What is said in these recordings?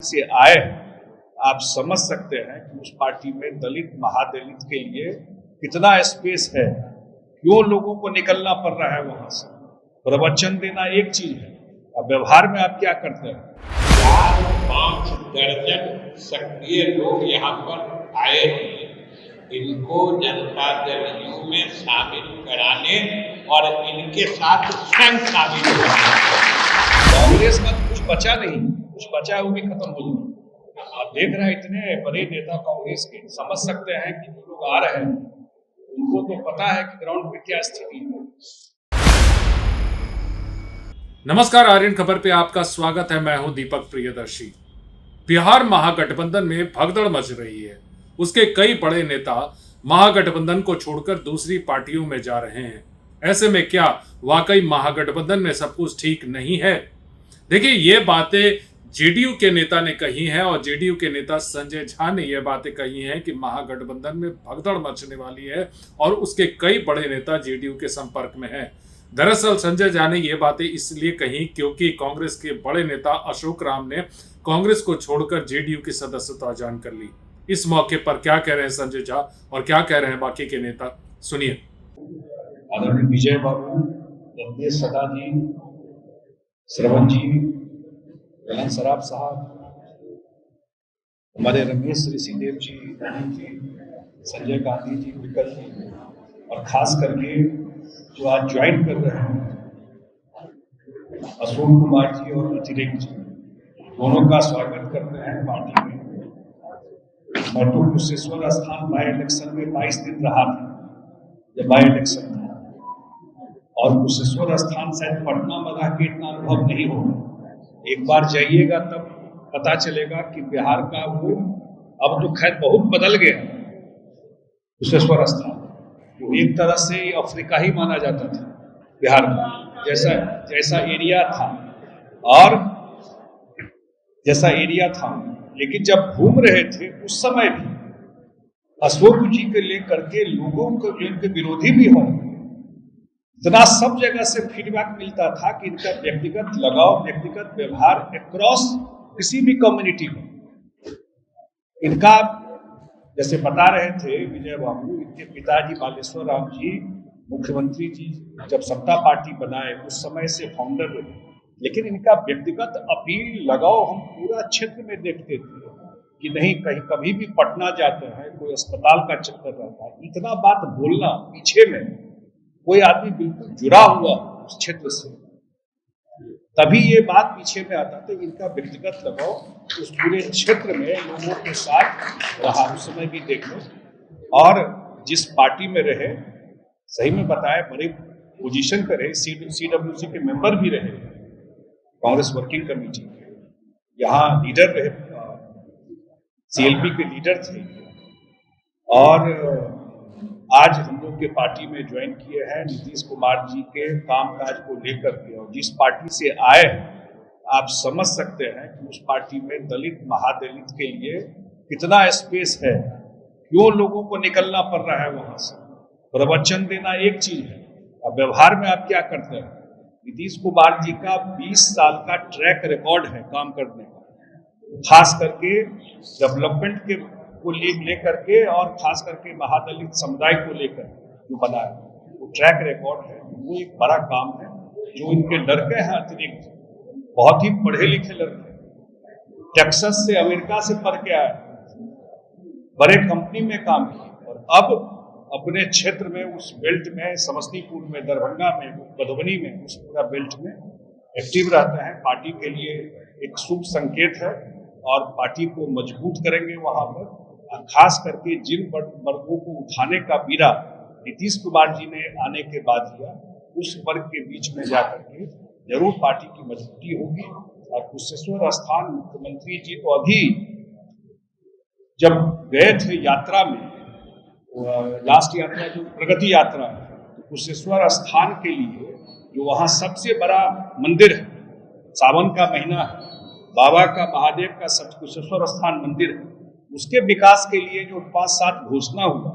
से आए हैं, आप समझ सकते हैं कि उस पार्टी में दलित महादलित के लिए कितना स्पेस है, क्यों लोगों को निकलना पड़ रहा है वहां से। प्रवचन देना एक चीज है, अब व्यवहार में आप क्या करते हैं। 4-5 दर्जन सक्रिय लोग यहाँ पर आए हैं, इनको जनता दल यू में शामिल कराने और इनके साथ संग शामिल कराने। कांग्रेस का कुछ बचा नहीं, कुछ बचा है वो भी खत्म हो जाए। आप देख रहे हैं इतने बड़े नेता कांग्रेस के, समझ सकते हैं कि जो लोग आ रहे हैं उनको तो पता है कि ग्राउंड पे क्या स्थिति है। नमस्कार, आर्यन खबर पे आपका स्वागत है। मैं हूं दीपक प्रियदर्शी। बिहार महागठबंधन में भगदड़ मच रही है। उसके कई बड़े नेता महागठबंधन को छोड़कर दूसरी पार्टियों में जा रहे हैं। ऐसे में क्या वाकई महागठबंधन में सब कुछ ठीक नहीं है? देखिए, ये बातें जेडीयू के नेता ने कही हैं और जेडीयू के नेता संजय झा ने ये बातें कही हैं कि महागठबंधन में भगदड़ मचने वाली है और उसके कई बड़े नेता जेडीयू के संपर्क में हैं। दरअसल संजय झा ने ये बातें इसलिए कही क्योंकि कांग्रेस के बड़े नेता अशोक राम ने कांग्रेस को छोड़कर जेडीयू की सदस्यता ज्वाइन कर ली। इस मौके पर क्या कह रहे हैं संजय झा और क्या कह रहे हैं बाकी के नेता, सुनिए। आदरणीय विजय बाबू, रमेश सदा जी, श्रवण जी, कलन सराफ साहब, हमारे रमेश ऋषिदेव जी, संजय गांधी जी, विकल जी, और खास करके जो आज ज्वाइन कर रहे हैं अशोक कुमार जी और अतिरिक्त जी, दोनों का स्वागत करते हैं पार्टी में। मैं तो कुशेश्वर स्थान बाई इलेक्शन में 22 दिन रहा था जब बाई इलेक्शन था, और कुशेश्वर स्थान शायद पटना में रह के इतना अनुभव नहीं होगा। एक बार जाइएगा तब पता चलेगा कि बिहार का वो अब तो खैर बहुत बदल गया। कुशेश्वर स्थान वो एक तरह से अफ्रीका ही माना जाता था बिहार में, जैसा एरिया था और जैसा एरिया था। लेकिन जब घूम रहे थे उस समय भी अशोक जी के लेकर के लोगों को, इनके विरोधी भी हो, इतना सब जगह से फीडबैक मिलता था कि इनका व्यक्तिगत लगाव, व्यक्तिगत व्यवहार अक्रॉस किसी भी कम्युनिटी में इनका, जैसे बता रहे थे विजय बाबू, इनके पिताजी बालेश्वर राम जी मुख्यमंत्री जी जब समता पार्टी बनाए उस समय से फाउंडर रहे, लेकिन इनका व्यक्तिगत अपील, लगाव हम पूरा क्षेत्र में देखते थे कि नहीं, कहीं कभी भी पटना जाते हैं कोई अस्पताल का चक्कर रहता है, इतना बात बोलना, पीछे में कोई आदमी बिल्कुल जुड़ा हुआ उस क्षेत्र से, तभी ये बात पीछे में आता था। इनका व्यक्तिगत लगाव उस पूरे क्षेत्र में लोगों के साथ रहा, उस समय भी देख लो, और जिस पार्टी में रहे, सही में बताया, बड़े पोजीशन पे रहे, सीडब्ल्यूसी के मेंबर भी रहे, कांग्रेस वर्किंग कमेटी के, यहाँ लीडर रहे, सीएलपी के लीडर थे, और आज हम लोग के पार्टी में ज्वाइन किए हैं नीतीश कुमार जी के कामकाज को लेकर के। और जिस पार्टी से आए हैं, आप समझ सकते हैं कि उस पार्टी में दलित महादलित के लिए कितना स्पेस है, क्यों लोगों को निकलना पड़ रहा है वहां से। प्रवचन देना एक चीज है, अब व्यवहार में आप क्या करते हैं। नीतीश कुमार जी का 20 साल का ट्रैक रिकॉर्ड है काम करने का, खास करके डेवलपमेंट के को लेकर के, और खास करके महादलित समुदाय को लेकर जो बना है वो ट्रैक रिकॉर्ड है, वो एक बड़ा काम है। जो इनके लड़के हैं अतिरिक्त, बहुत ही पढ़े लिखे लड़के, टेक्सास से, अमेरिका से पढ़ के आए, बड़े कंपनी में काम किए, और अब अपने क्षेत्र में, उस बेल्ट में, समस्तीपुर में, दरभंगा में, मधुबनी में, उस पूरा बेल्ट में एक्टिव रहते हैं। पार्टी के लिए एक शुभ संकेत है और पार्टी को मजबूत करेंगे वहां पर। खास करके जिन वर्गों को उठाने का बीड़ा नीतीश कुमार जी ने आने के बाद लिया, उस वर्ग के बीच में जाकर के जरूर पार्टी की मजबूती होगी। और कुशेश्वर स्थान मुख्यमंत्री जी तो अभी जब गए थे यात्रा में, लास्ट यात्रा जो प्रगति यात्रा है, तो कुशेश्वर स्थान के लिए जो वहाँ सबसे बड़ा मंदिर है, सावन का महीना है, बाबा का, महादेव का कुशेश्वर स्थान मंदिर है, उसके विकास के लिए जो 5-7 घोषणा हुआ,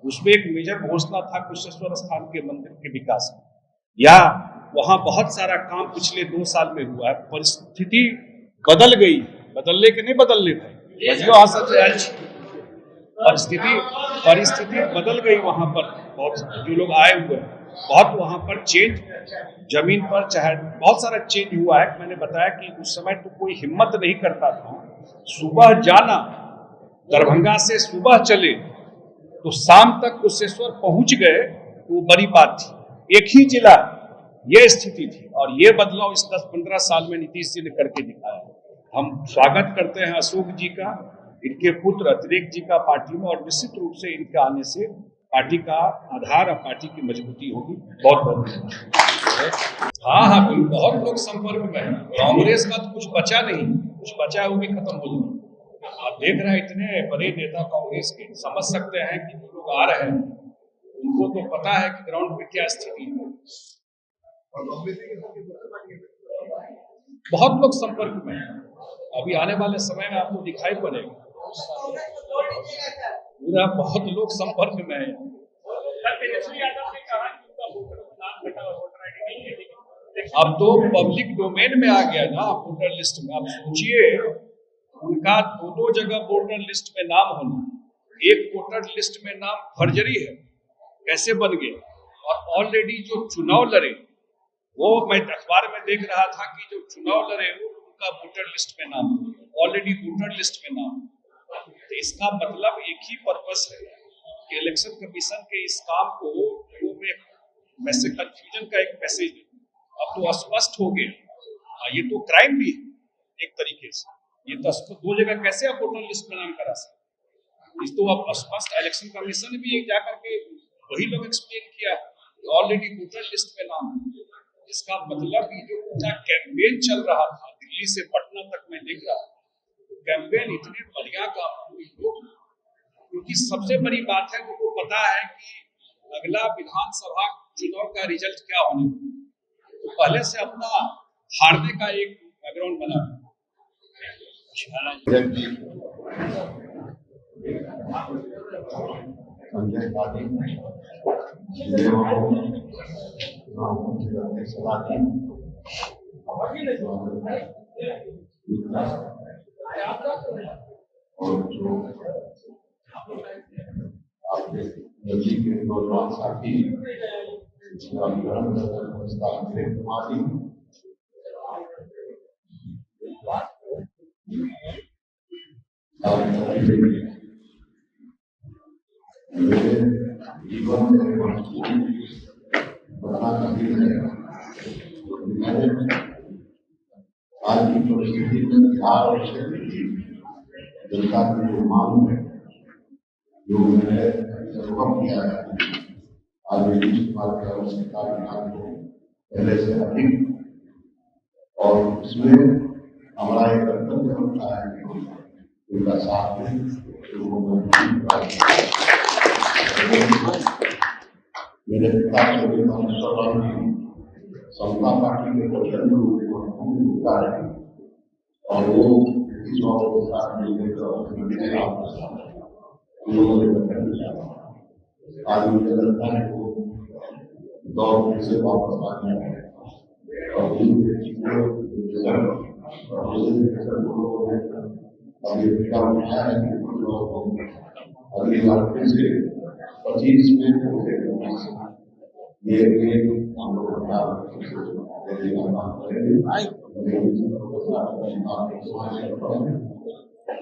उसमें एक मेजर घोषणा था कुशेश्वर स्थान के मंदिर के विकास में। या वहां बहुत सारा काम पिछले 2 साल में हुआ है, परिस्थिति बदल गई, बदलने के नहीं बदलने भाई, बदलो आ सकते हैं। परिस्थिति बदल गई वहां पर। बहुत जो लोग आए हुए हैं, बहुत वहां पर चेंज, जमीन पर चाहे बहुत सारा चेंज हुआ है। मैंने बताया कि उस समय तो कोई हिम्मत नहीं करता था सुबह जाना, दरभंगा से सुबह चले तो शाम तक कुशेश्वर पहुंच गए, तो वो बड़ी बात थी। एक ही जिला, ये स्थिति थी, और ये बदलाव इस 10-15 साल में नीतीश जी ने करके दिखाया। हम स्वागत करते हैं अशोक जी का, इनके पुत्र अतिरेक जी का पार्टी में, और निश्चित रूप से इनके आने से पार्टी का आधार और पार्टी की मजबूती होगी। बहुत बहुत हाँ, बहुत लोग संपर्क में हैं। कांग्रेस का तो कुछ बचा नहीं, कुछ बचा है वो भी खत्म हो जाए। आप देख रहे हैं इतने बड़े नेता कांग्रेस के, समझ सकते हैं कि जो लोग आ रहे हैं उनको तो पता है कि ग्राउंड पे क्या स्थिति है। बहुत लोग संपर्क में हैं, अभी आने वाले समय में आपको दिखाई पड़ेगा पूरा, बहुत लोग संपर्क में हैं। अब तो पब्लिक डोमेन में आ गया ना वोटर लिस्ट में। आप सोचिए, उनका दोनों जगह वोटर लिस्ट में नाम होना, एक वोटर लिस्ट में नाम फर्जरी है, कैसे बन गया? और ऑलरेडी जो चुनाव लड़े, वो मैं अखबार में देख रहा था कि जो चुनाव लड़े उनका वोटर लिस्ट में नाम, ऑलरेडी वोटर लिस्ट में नाम। तो इसका मतलब एक ही पर्पस है कि इलेक्शन कमीशन के इस काम को मैसेज, कंफ्यूजन का एक मैसेज अब तो स्पष्ट हो गया। ये तो क्राइम भी है एक तरीके से। ये तो दो जगह कैसे आप वोटर लिस्ट में नाम करा सकते? इस तो अब स्पष्ट इलेक्शन कमीशन भी एक जाकर के वही लोग एक्सप्लेन किया, ऑलरेडी वोटर लिस्ट में नाम। इसका मतलब ये जो पूरा कैंपेन चल रहा था दिल्ली से पटना तक, मैं देख रहा कैंपेन इतने बढ़िया काम, क्योंकि सबसे बड़ी बात है उनको पता है कि अगला विधानसभा चुनाव का रिजल्ट क्या होने, तो पहले से अपना हारने का एक बैकग्राउंड बना। और जो आपके नदी के नौजवान साथी जीवन आज की परिस्थिति में बिहार और जनता की जो मांग है, जो मैंने अनुभव किया है, आज नीतीश कुमार का सरकार को पहले से अधिक, और इसमें हमारा एक कर्तव्य बनता है कि उनका साथ दें। मेरे पिता समता पार्टी के प्रचंड भूमिका है, और वो के साथ मिलकर आज मुझे लगता है वो दौर से वापस आ गया है, और अगली बार फिर से 25 में ये हम लोग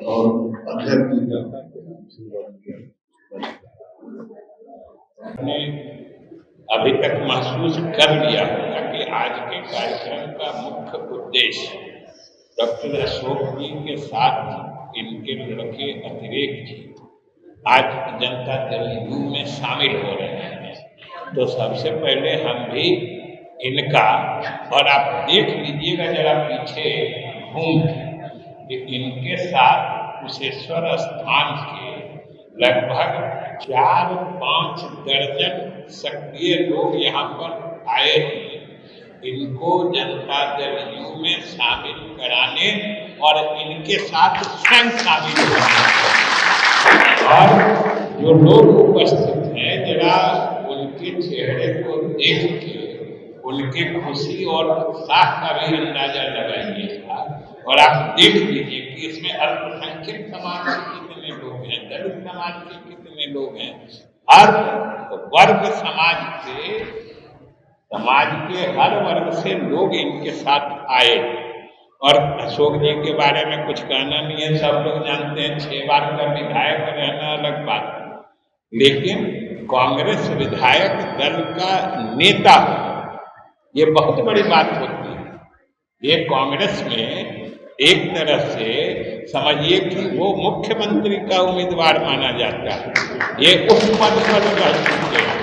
और अभी तक महसूस कर लिया होगा कि आज के कार्यक्रम का मुख्य उद्देश्य डॉक्टर अशोक जी के साथ इनके लड़के अतिरेक जी आज जनता दल यू में शामिल हो रहे हैं। तो सबसे पहले हम भी इनका, और आप देख लीजिएगा जरा पीछे घूम कि इनके साथ कुशेश्वर स्थान के लगभग 4-5 दर्जन सक्रिय लोग यहाँ पर आए हैं, इनको जनता दल यू में शामिल कराने और इनके साथ स्वयं शामिल होने। और जो लोग उपस्थित हैं, जरा उनके चेहरे को देख के उनके खुशी और उत्साह का भी अंदाजा लगाइएगा, और आप देख लीजिए कि कि इसमें अल्पसंख्यक समाज के कितने लोग हैं, दलित समाज के कितने लोग हैं, हर वर्ग समाज के हर वर्ग से लोग इनके साथ आए। और अशोक जी के बारे में कुछ कहना नहीं है, सब लोग जानते हैं 6 बार का विधायक रहना अलग बात है, लेकिन कांग्रेस विधायक दल का नेता हो, ये बहुत बड़ी बात होती है। ये कांग्रेस में एक तरह से समझिए कि वो मुख्यमंत्री का उम्मीदवार माना जाता है, ये उस पद पर रह चुके हैं।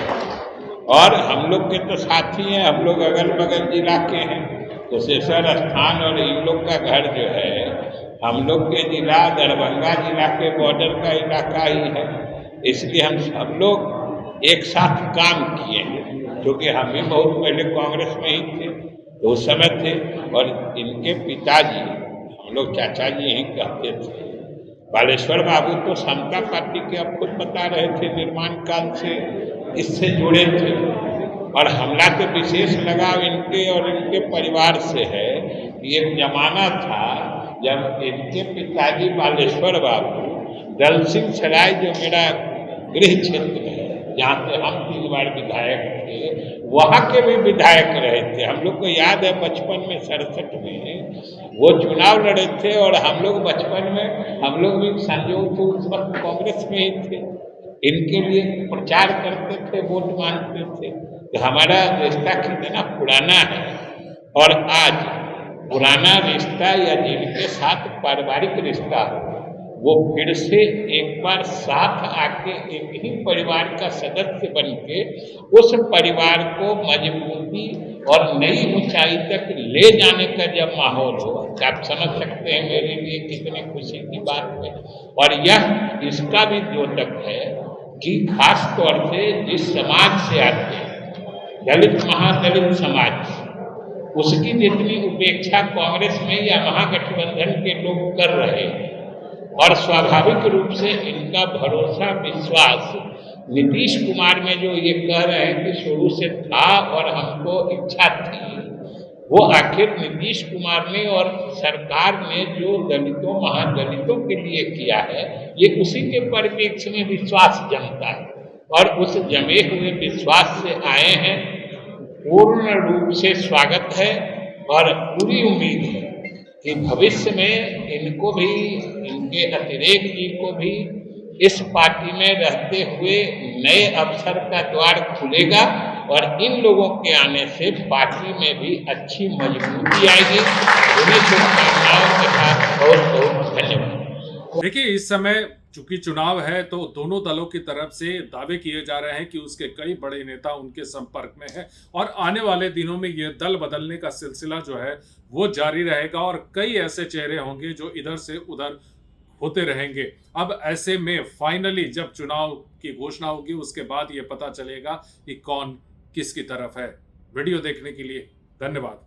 और हम लोग के तो साथी हैं, हम लोग अगल बगल जिला के हैं, कुशेश्वर स्थान और इन लोग का घर जो है हम लोग के जिला दरभंगा जिला के बॉर्डर का इलाका ही है, इसलिए हम सब लोग एक साथ काम किए हैं, क्योंकि हम भी बहुत पहले कांग्रेस में ही थे, तो उस समय थे। और इनके पिताजी, हम लोग चाचा जी ही कहते थे, बालेश्वर बाबू तो समता पार्टी के अब खुद बता रहे थे निर्माण काल से इससे जुड़े थे, और हमला तो विशेष लगाव इनके और इनके परिवार से है कि एक जमाना था जब इनके पिताजी बालेश्वर बाबू दल सिंह सराय, जो मेरा गृह क्षेत्र है जहाँ से हम 3 बार विधायक थे, वहाँ के भी विधायक रहे थे। हम लोग को याद है बचपन में 67 में वो चुनाव लड़े थे, और हम लोग बचपन में हम लोग भी संयोग थे उस वक्त कांग्रेस में ही थे, इनके लिए प्रचार करते थे, वोट मांगते थे। तो हमारा रिश्ता कितना पुराना है, और आज पुराना रिश्ता या जिनके साथ पारिवारिक रिश्ता हो वो फिर से एक बार साथ आके एक ही परिवार का सदस्य बन के उस परिवार को मजबूती और नई ऊंचाई तक ले जाने का जब माहौल हो, आप समझ सकते हैं मेरे लिए कितनी खुशी की बात है। और यह इसका भी द्योतक है कि खास तौर से जिस समाज से आते हैं, दलित महादलित समाज, उसकी जितनी उपेक्षा कांग्रेस में या महागठबंधन के लोग कर रहे हैं, और स्वाभाविक रूप से इनका भरोसा विश्वास नीतीश कुमार में जो ये कह रहे हैं कि शुरू से था और हमको इच्छा थी, वो आखिर नीतीश कुमार ने और सरकार ने जो दलितों महादलितों के लिए किया है, ये उसी के परिप्रेक्ष्य में विश्वास जमता है, और उस जमे हुए विश्वास से आए हैं। पूर्ण रूप से स्वागत है और पूरी उम्मीद है कि भविष्य में इनको भी, इनके अतिरेक जी को भी इस पार्टी में रहते हुए नए अवसर का द्वार खुलेगा, और इन लोगों के आने से पार्टी में भी अच्छी मजबूती आएगी। उन्हीं शुभकामनाओं के साथ बहुत बहुत धन्यवाद। देखिए, इस समय चूंकि चुनाव है तो दोनों दलों की तरफ से दावे किए जा रहे हैं कि उसके कई बड़े नेता उनके संपर्क में हैं, और आने वाले दिनों में यह दल बदलने का सिलसिला जो है वो जारी रहेगा, और कई ऐसे चेहरे होंगे जो इधर से उधर होते रहेंगे। अब ऐसे में फाइनली जब चुनाव की घोषणा होगी उसके बाद ये पता चलेगा कि कौन किसकी तरफ है। वीडियो देखने के लिए धन्यवाद।